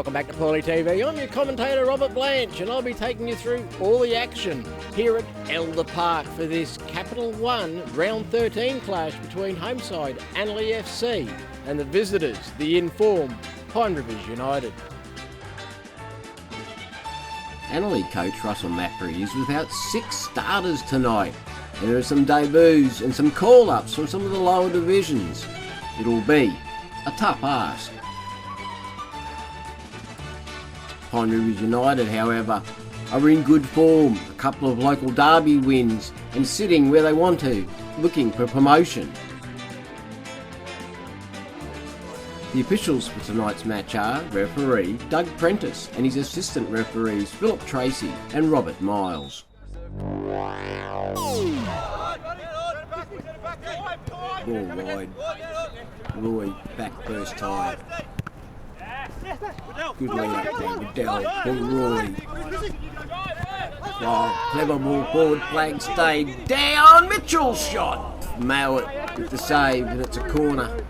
Welcome back to Paulie TV. I'm your commentator Robert Blanch and I'll be taking you through all the action here at Elder Park for this Capital One Round 13 clash between homeside Annerley FC and the visitors, the informed Pine Rivers United. Annerley coach Russell Mappery is without 6 starters tonight, and there are some debuts and some call-ups from some of the lower divisions. It'll be a tough ask. Pine Rivers United, however, are in good form, a couple of local derby wins and sitting where they want to, looking for promotion. The officials for tonight's match are referee Doug Prentice and his assistant referees Philip Tracy and Robert Miles. Ball wide. Roy back first time. Good lead up there, Waddell, Paul Roy. Oh, clever ball forward, flag stayed down, Mitchell's shot. Mowat with the save and it's a corner.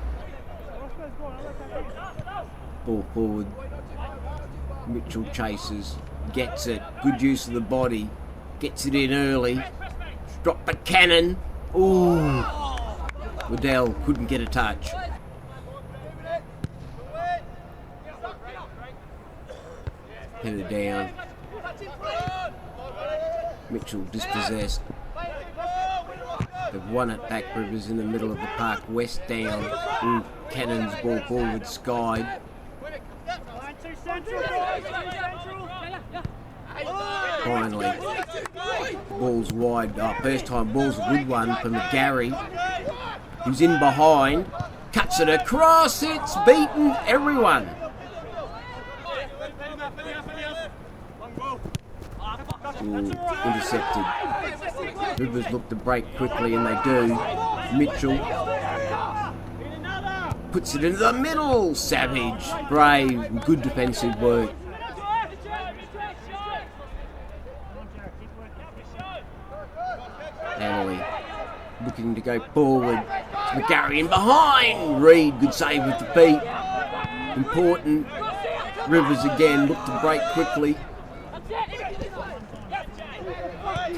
Ball forward, Mitchell chases, gets it, good use of the body, gets it in early. Drop the cannon, ooh. Waddell couldn't get a touch. Headed down. Mitchell dispossessed. They've won it back Rivers in the middle of the park. West down. Ooh, Cannon's ball forward skied. Finally, ball's wide. First time ball's a good one for McGarry, who's in behind. Cuts it across. It's beaten everyone. Intercepted. Rivers look to break quickly and they do. Mitchell puts it into the middle. Savage, brave, good defensive work. Annerley looking to go forward. McGarry in behind. Reed, good save with the feet. Important. Rivers again look to break quickly.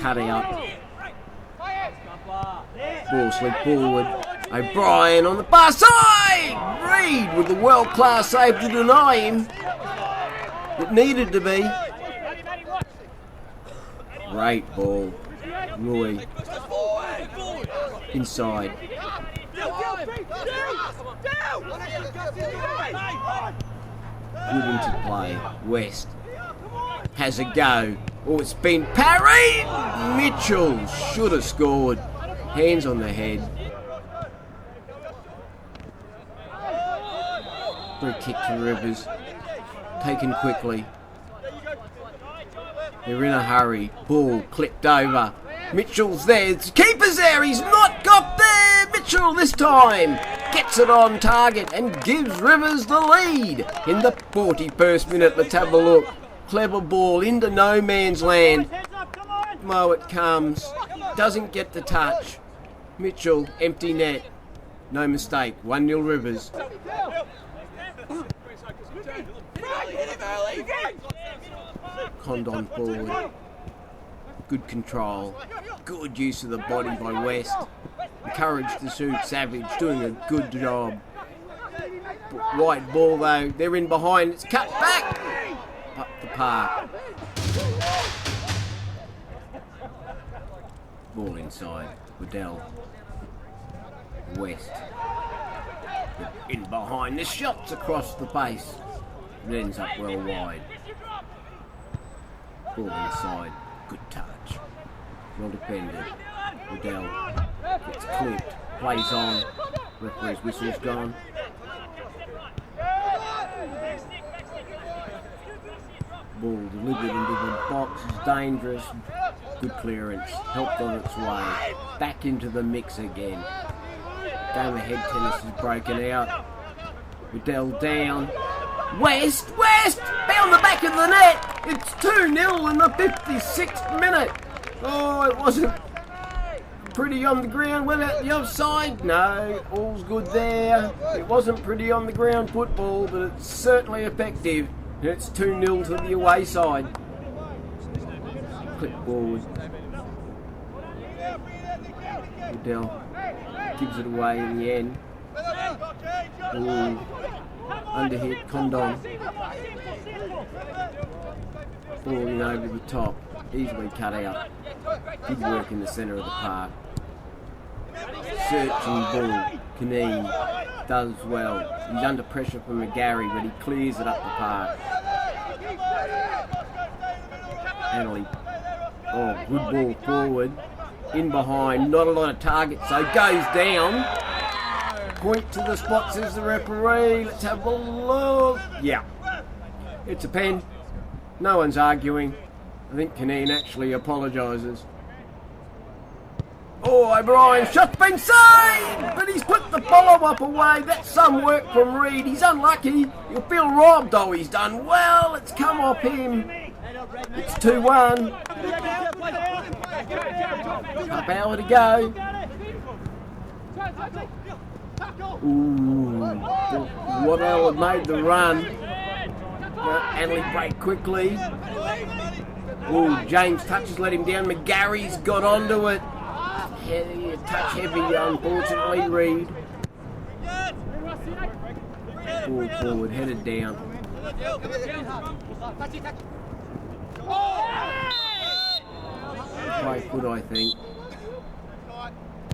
Cut out. Ball slid forward. O'Brien on the far side. Reed with the world-class save to deny him. It needed to be. Great ball. Roy. Inside. Good into play. West has a go. Oh, it's been parried! Mitchell should have scored. Hands on the head. Free kick to Rivers. Taken quickly. They're in a hurry. Ball clipped over. Mitchell's there. The keeper's there. He's not got there. Mitchell this time gets it on target and gives Rivers the lead in the 41st minute. Let's have a look. Clever ball into no man's land. Mowat comes. Doesn't get the touch. Mitchell, empty net. No mistake. 1-0 Rivers. Condon forward. Good control. Good use of the body by West. Encouraged to shoot. Savage doing a good job. Wide ball though. They're in behind. It's cut back. Up the park. Ball inside. Waddell. West. In behind. The shots across the face. It ends up well wide. Ball inside. Good touch. Well defended. Waddell gets clipped. Plays on. Referee's whistle's gone. Ball delivered into the box is dangerous. Good clearance. Helped on its way. Back into the mix again. Game of head tennis is broken out. Waddell down. West! Found the back of the net! It's 2-0 in the 56th minute! Oh, it wasn't pretty on the ground. Went out the offside? No, all's good there. It wasn't pretty on the ground football, but it's certainly effective. It's 2-0 to the away side. Clip forward. Liddell gives it away in the end. Ooh. Underhit, Condon. Falling over the top. Easily cut out. Good work in the centre of the park. Searching ball. Caneen does well. He's under pressure from McGarry, but he clears it up the park. Annerley. Oh, good ball forward. In behind. Not a lot of targets, so goes down. Point to the spot, says the referee. Let's have a look. Yeah. It's a pen. No one's arguing. I think Caneen actually apologises. Oh, O'Brien's shot's been saved! But he's put the follow-up away. That's some work from Reid. He's unlucky. He'll feel robbed, though. He's done well. It's come off him. It's 2-1. Half hour to go. Ooh, Waddell had made the run. Annerley break quickly. Ooh, James Touches let him down. McGarry's got onto it. Touch heavy, unfortunately, Reid. Ball forward, headed down. Play foot, I think.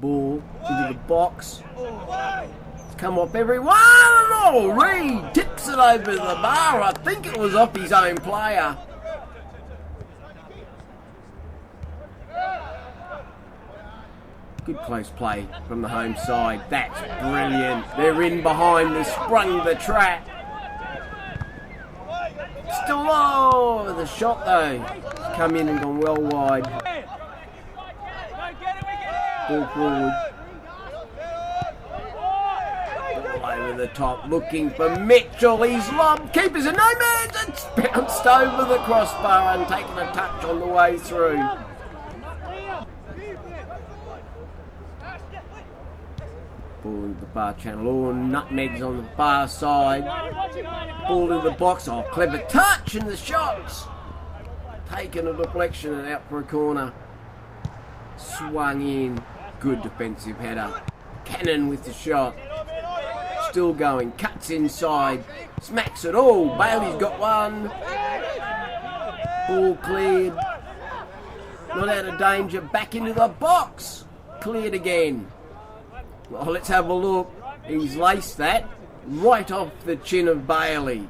Ball into the box. It's come off everyone. Oh, Reid tips it over the bar. I think it was off his own player. Good close play from the home side. That's brilliant. They're in behind. They sprung the trap. Still low. The shot though. It's come in and gone well wide. Ball forward. Ball over the top. Looking for Mitchell. He's lobbed. Keeper's in no man's. It's bounced over the crossbar and taken a touch on the way through. Ball into the bar channel. Oh, nutmegs on the far side. Ball in the box. Oh, clever touch and the shots. Taken a deflection and out for a corner. Swung in. Good defensive header. Cannon with the shot. Still going. Cuts inside. Smacks it all. Bailey's got one. Ball cleared. Not out of danger. Back into the box. Cleared again. Well, let's have a look. He's laced that right off the chin of Bailey.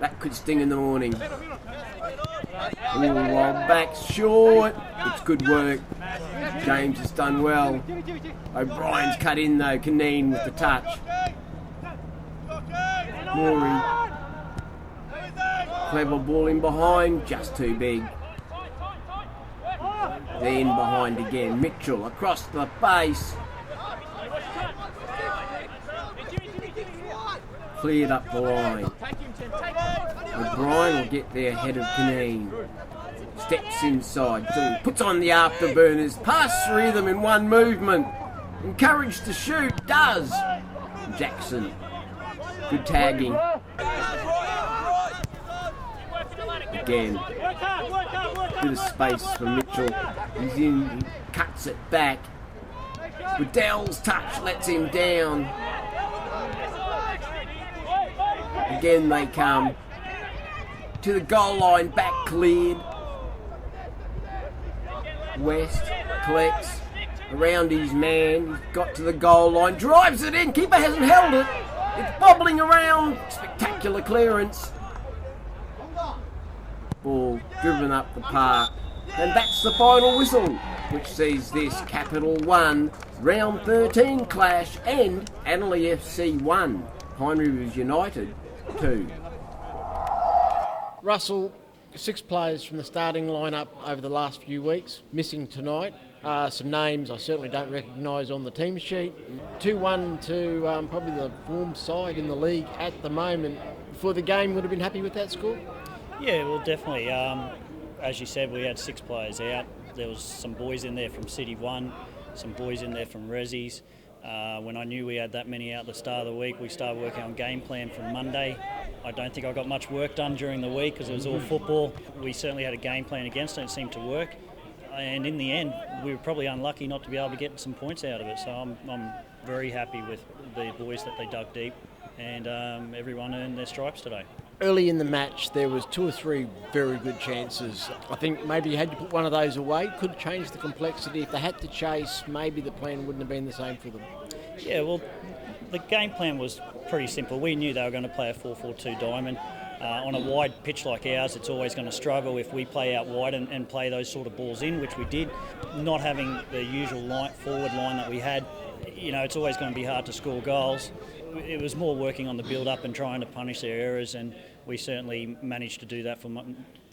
That could sting in the morning. Ooh, while back short. It's good work. James has done well. O'Brien's cut in though. Caneen with the touch. Morey. Clever ball in behind. Just too big. Then behind again. Mitchell across the face. Cleared up the line. O'Brien will get there ahead of Caneen. Steps inside. So puts on the afterburners. Pass three of them in one movement. Encouraged to shoot. Does. Jackson. Good tagging. Again. Bit of space for Mitchell. He's in. He cuts it back. Waddell's touch lets him down. Again they come to the goal line, back cleared. West collects around his man. He's got to the goal line, drives it in. Keeper hasn't held it. It's bobbling around. Spectacular clearance. Ball driven up the park. And that's the final whistle, which sees this Capital 1 Round 13 clash and Annerley FC 1. Pine Rivers United 2. Russell, 6 players from the starting lineup over the last few weeks, missing tonight. Some names I certainly don't recognise on the team sheet. 2-1 to probably the form side in the league at the moment. Before the game, would have been happy with that score? Yeah, well, definitely. As you said, we had 6 players out. There was some boys in there from City 1, some boys in there from Resi's. When I knew we had that many out at the start of the week, we started working on game plan from Monday. I don't think I got much work done during the week because it was all football. We certainly had a game plan against it, and it seemed to work. And in the end, we were probably unlucky not to be able to get some points out of it. So I'm very happy with the boys that they dug deep, and everyone earned their stripes today. Early in the match, there was 2 or 3 very good chances. I think maybe you had to put one of those away. Could have changed the complexity. If they had to chase, maybe the plan wouldn't have been the same for them. Yeah, well, the game plan was pretty simple. We knew they were going to play a 4-4-2 diamond. On a wide pitch like ours, it's always going to struggle if we play out wide and play those sort of balls in, which we did. Not having the usual forward line that we had, it's always going to be hard to score goals. It was more working on the build-up and trying to punish their errors, and we certainly managed to do that for,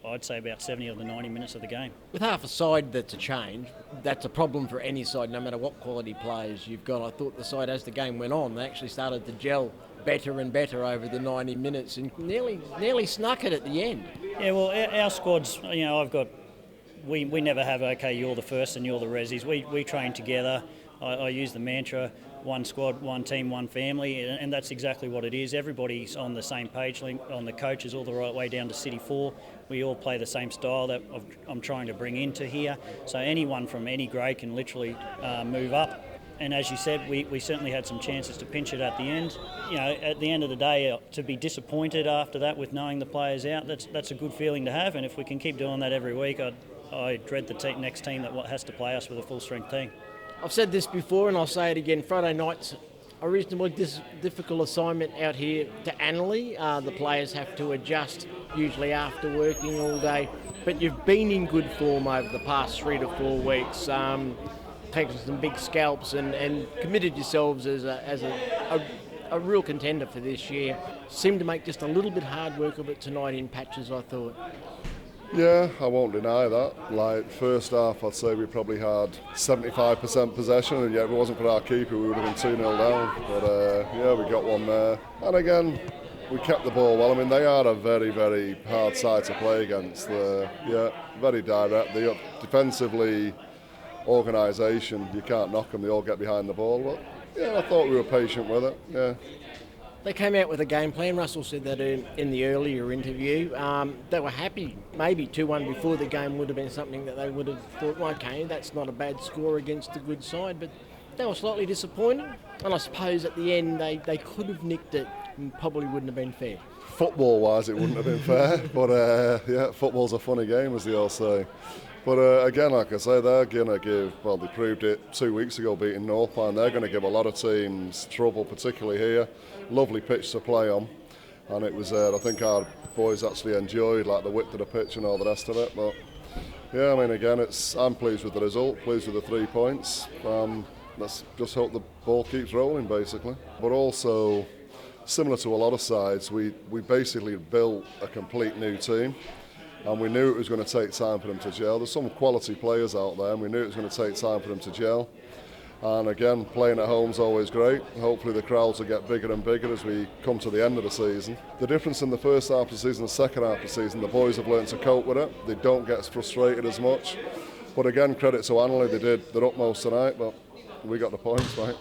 I'd say, about 70 of the 90 minutes of the game. With half a side that's a change, that's a problem for any side, no matter what quality players you've got. I thought the side, as the game went on, they actually started to gel better and better over the 90 minutes and nearly snuck it at the end. Yeah, well, our squads, we never have, okay, you're the first and you're the resis. We train together. I use the mantra, one squad, one team, one family, and that's exactly what it is. Everybody's on the same page, on the coaches all the right way down to City 4. We all play the same style that I'm trying to bring into here. So anyone from any grade can literally move up. And as you said, we certainly had some chances to pinch it at the end. At the end of the day, to be disappointed after that with knowing the players out, that's a good feeling to have. And if we can keep doing that every week, I dread the next team that has to play us with a full-strength team. I've said this before and I'll say it again. Friday night's a reasonably difficult assignment out here to Annerley. The players have to adjust, usually after working all day. But you've been in good form over the past 3 to 4 weeks. Taken some big scalps and committed yourselves as a real contender for this year. Seemed to make just a little bit hard work of it tonight in patches, I thought. Yeah, I won't deny that. First half, I'd say we probably had 75% possession, and yet if it wasn't for our keeper, we would have been 2-0 down. But we got one there. And again, we kept the ball well. I mean, they are a very, very hard side to play against. Very direct. They defensively, organisation, you can't knock them. They all get behind the ball. But I thought we were patient with it. Yeah. They came out with a game plan. Russell said that in the earlier interview. They were happy. Maybe 2-1 before the game would have been something that they would have thought, okay, that's not a bad score against a good side. But they were slightly disappointed. And I suppose at the end they could have nicked it and probably wouldn't have been fair. Football-wise, it wouldn't have been fair. But football's a funny game, as they all say. But again, like I say, they're going to give, they proved it 2 weeks ago beating Northline, they're going to give a lot of teams trouble, particularly here. Lovely pitch to play on. And it was, I think our boys actually enjoyed the width of the pitch and all the rest of it. But yeah, I mean, again, I'm pleased with the result, pleased with the 3 points. Let's just hope the ball keeps rolling, basically. But also, similar to a lot of sides, we basically built a complete new team. And we knew it was going to take time for them to gel. There's some quality players out there, and we knew it was going to take time for them to gel. And again, playing at home is always great. Hopefully the crowds will get bigger and bigger as we come to the end of the season. The difference in the first half of the season and the second half of the season, the boys have learned to cope with it. They don't get frustrated as much. But again, credit to Annerley, they did their utmost tonight, but we got the points, right?